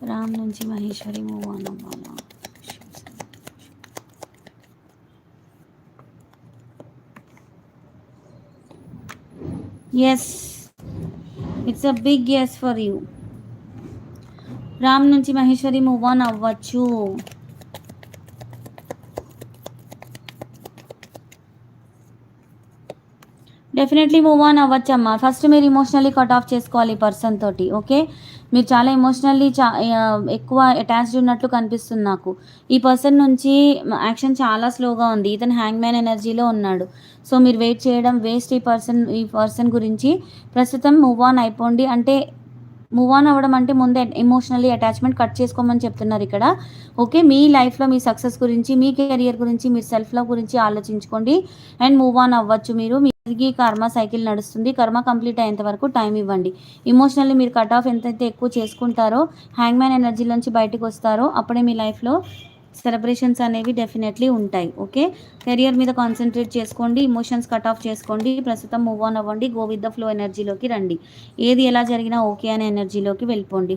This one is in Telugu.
రామ్ నుంచి మహేశ్వరి మూవ్ ఆన్ అవ్వాలా? Yes, it's a big yes for you. Ram నుంచి మహేశ్వరి మూవ్ ఆన్ అవ్వచ్చు. డెఫినెట్లీ మూవ్ ఆన్ అవ్వచ్చమ్మా. ఫస్ట్ మీరు ఇమోషనల్లీ కట్ ఆఫ్ చేసుకోవాలి ఈ పర్సన్ తోటి. ఓకే, మీరు చాలా ఎమోషనల్లీ ఎక్కువ అటాచ్డ్ ఉన్నట్లు కనిపిస్తుంది నాకు. ఈ పర్సన్ నుంచి యాక్షన్ చాలా స్లోగా ఉంది. ఇతను హ్యాంగ్ మ్యాన్ ఎనర్జీలో ఉన్నాడు. సో మీరు వెయిట్ చేయడం వేస్ట్. ఈ పర్సన్ గురించి ప్రస్తుతం మూవ్ ఆన్ అయిపోండి. అంటే మూవ్ ఆన్ అవ్వడం అంటే ముందే ఎమోషనల్లీ అటాచ్మెంట్ కట్ చేసుకోమని చెప్తున్నారు ఇక్కడ. ఓకే, మీ లైఫ్లో మీ సక్సెస్ గురించి, మీ కెరియర్ గురించి, మీరు సెల్ఫ్ లవ్ గురించి ఆలోచించుకోండి అండ్ మూవ్ ఆన్ అవ్వచ్చు. మీరుకి కర్మ సైకిల్ నడుస్తుంది. కర్మ కంప్లీట్ అయ్యేంత వరకు టైం ఇవ్వండి. ఇమోషనల్లీ మీరు కట్ ఆఫ్ ఎంతైతే ఎక్కువ చేసుకుంటారో, హ్యాంగ్ మ్యాన్ ఎనర్జీలోంచి బయటకు వస్తారో, అప్పుడే మీ లైఫ్లో సెలబ్రేషన్స్ అనేవి డెఫినెట్లీ ఉంటాయి. ఓకే, కెరియర్ మీద కాన్సన్ట్రేట్ చేసుకోండి. ఇమోషన్స్ కట్ ఆఫ్ చేసుకోండి. ప్రస్తుతం మూవ్ ఆన్ అవ్వండి. గో విత్ ద ఫ్లో ఎనర్జీలోకి రండి. ఏది ఎలా జరిగినా ఓకే అనే ఎనర్జీలోకి వెళ్ళిపోండి.